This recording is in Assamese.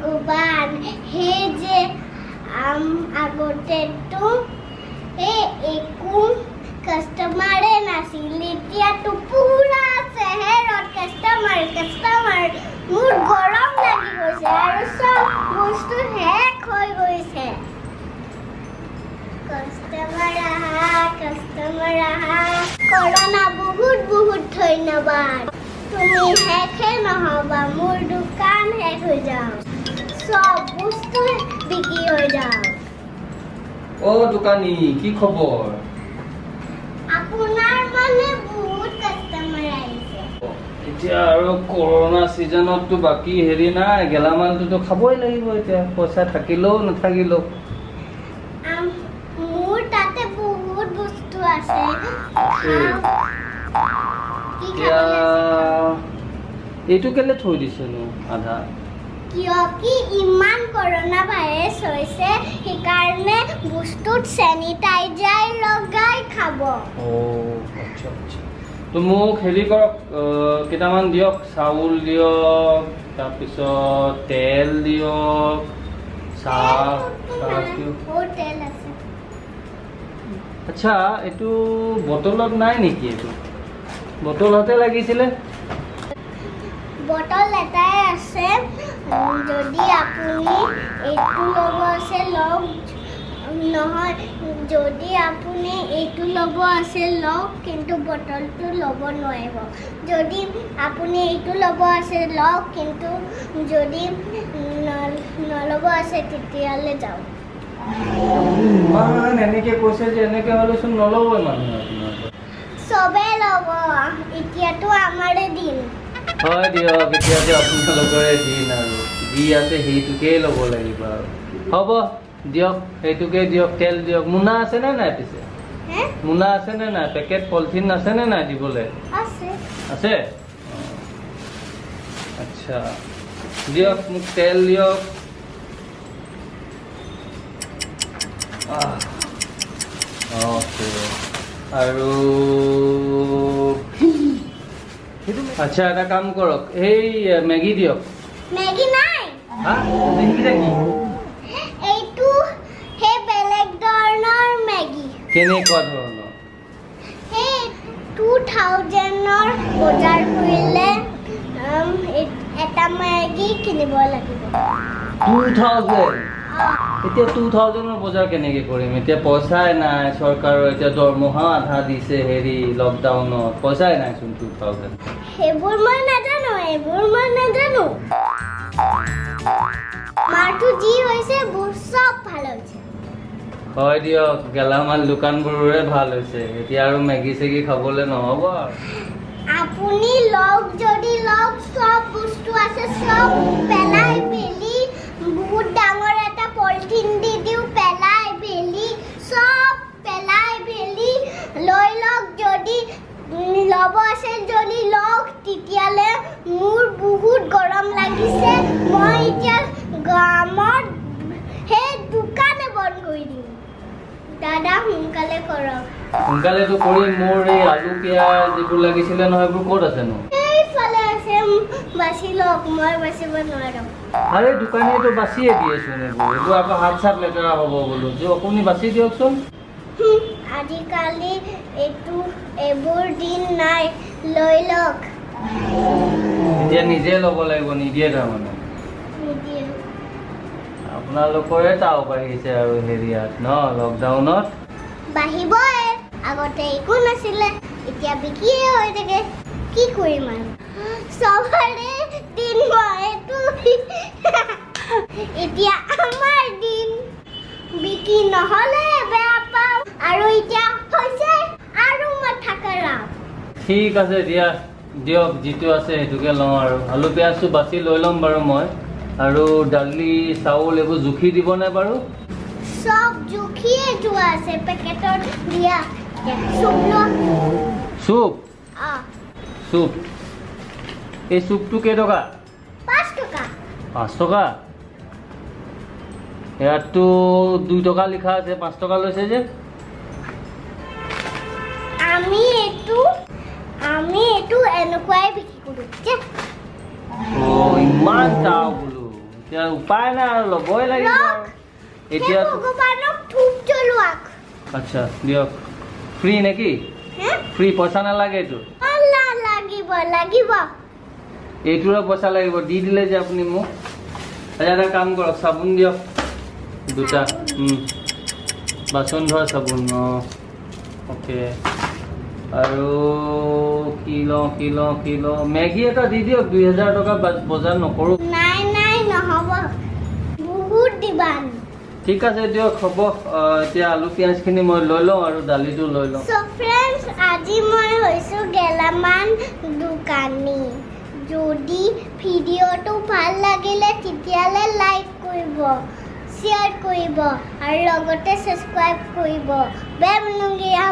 ভগৱান হে যে আগতেতো একো কাষ্টমাৰে নাছিল এতিয়াতো পুৰা চেহেৰত কাষ্টমাৰ মোৰ গৰম লাগি গৈছে আৰু চব বস্তু শেষ হৈ গৈছে কাষ্টমাৰ আহা কৰোনা বহুত ধন্যবাদ তুমি শেষে নহবা মোৰ দোকান শেষ হৈ যাও সব বস্তু বিক্ৰি হৈ যাও ও দোকানী কি খবৰ আপোনাৰ মানে বহুত কাষ্টমাৰ আহিছে এতিয়া আৰু কৰোনা সিজনতটো বাকি হেৰি নাই গেলামালটো খাবই লাগিব এতিয়া পইচা থাকিলেও নাথাকিলেও মোৰ তাতে বহুত বস্তু আছে এইটো কেলে থৈ দিছেনো আধা কিয়কি ইমান কৰোনা ভাইৰাছ হৈছে সেইকাৰণে বস্তুত স্যানিটাইজাৰ লগাই খাব আচ্ছা তো মোক হেৰি কৰক কেইটামান দিয়ক চাউল দিয়ক তাৰপিছত তেল দিয়ক চাহ তেল আছে আচ্ছা এইটো বটলত নাই নেকি এইটো বটলতে লাগিছিলে বটল এটাই আছে যদি আপুনি এইটো ল'ব আছে লওক নহয় যদি আপুনি এইটো ল'ব আছে লওক কিন্তু বটলটো ল'ব নোৱাৰিব যদি আপুনি এইটো ল'ব আছে লওক কিন্তু যদি নল'ব আছে তেতিয়াহ'লে যাওক ইমান এনেকে কৈছে যে এনেকে হ'লেচোন নল'বই মানুহে আপোনাৰ চবে ল'ব এতিয়াতো আমাৰে দিন হয় দিয়ক এতিয়াতো আপোনালোকৰে দিন আৰু যি আছে সেইটোকেই ল'ব লাগিব আৰু হ'ব দিয়ক সেইটোকে দিয়ক তেল দিয়ক মোনা আছেনে নাই পিছে মোনা আছেনে নাই পেকেট পলিথিন আছেনে নাই দিবলৈ আছে আচ্ছা দিয়ক মোক তেল দিয়ক আৰু আচ্ছা এটা কাম কৰক এই মেগী দিয়ক মেগী নাই মেগীটা কি এইটো হে বেলেগ ধৰণৰ মেগী কেনেকুৱা ধৰণৰ হে 2000ৰ বজাৰ কৰিলে এটা মেগী কিনিব লাগিব 2000 এতিয়া 2000ৰ বজাৰ কেনেকৈ কৰিম এতিয়া পইচাই নাই চৰকাৰৰ এতিয়া দৰমহা আধা দিছে হেৰি লকডাউনত পইচাই নাইচোন 2000 সেইবোৰ মই নাজানো মাৰটো যি হৈছে চব ভাল হৈছে হয় দিয়ক গেলামাল দোকানবোৰৰে ভাল হৈছে এতিয়া আৰু মেগী চেগি খাবলৈ নহ'ব আপুনি লওক যদি লওক চব বস্তু আছে চব পেলাই বেলি বহুত ডাঙৰ এটা পলিথিন দি দিওঁ পেলাই বেলি চব পেলাই বেলি লৈ লওক যদি ল'ব আছে যদি লওক তেতিয়ালে মোৰ বহুত গৰম লাগিছে মই এতিয়া গামত সেই দোকানে বন্ধ কৰি দিম দাদা সোনকালে কৰক সোনকালেতো কৰিম মোৰ এই আলু পিঁয়াজ যিবোৰ লাগিছিলে নহয় এইবোৰ ক'ত আছেনো এইফালে আছে বাছি লওক মই বাচিব নোৱাৰোঁ আৰে দোকানীয়েতো বাছিয়ে দিয়েচোন এইবোৰ আকৌ হাত চাত লেতেৰা হ'ব বোলো যে আপুনি বাছি দিয়কচোন আজিকালি এইবোৰ দিন নাই লৈ লওক এতিয়া নিজে ল'ব লাগিব নিদিয়ে তাৰমানে নিদিয়ে আপোনালোকৰে তাও বাঢ়িছে আৰু হেৰিয়াত ন লকডাউনত বাঢ়িবই আগতে একো নাছিলে এতিয়া বিকিয়ে হৈ থাকে কি কৰিম আৰু চবৰে দিন মইতো এতিয়া আমাৰ দিন বিকি নহ'লে বেয়া পাওঁ আৰু এতিয়া হৈছে আৰু মাথা খাৰাপ ঠিক আছে দিয়া দিয়ক যিটো আছে সেইটোকে লওঁ আৰু আলু পিঁয়াজটো বাছি লৈ ল'ম বাৰু মই আৰু দালি চাউল এইবোৰ জুখি দিবনে বাৰু সব জুখিয়ে যোৱা আছে পেকেটত দিয়া চুপ চুপ এই চুপটো কেইটকা 5 টকা 5 টকা ইয়াততো 2 টকা লিখা আছে 5 টকা লৈছে যে আমি এইটো এনেকুৱাই বিক্ৰী কৰোঁ ইমান দাম বোলো এতিয়া উপায় নাই আৰু ল'বই লাগিব আৰু এতিয়া ভগৱানক ধূপ জ্বলোৱাক আচ্ছা দিয়ক ফ্ৰী নেকি ফ্ৰী পইচা নালাগে এইটো লাগিব এইটোৰে পইচা লাগিব দি দিলে যে আপুনি মোক এটা কাম কৰক চাবোন দিয়ক দুটা বাচন ধোৱা চাবোন অ'কে আৰু কি লওঁ মেগী এটা দি দিয়ক 2000 টকা বজাৰ নকৰোঁ নাই নহ'ব বহুত দিবান ঠিক আছে দিয়ক হ'ব এতিয়া আলু পিঁয়াজখিনি মই লৈ লওঁ আৰু দালিটো লৈ লওঁ সো ফ্ৰেণ্ডছ আজি মই হৈছোঁ গেলামান দোকানী যদি ভিডিঅ'টো ভাল লাগিলে তেতিয়াহ'লে লাইক কৰিব শ্বেয়াৰ কৰিব আৰু লগতে ছাবস্ক্ৰাইব কৰিব বেল নগিয়া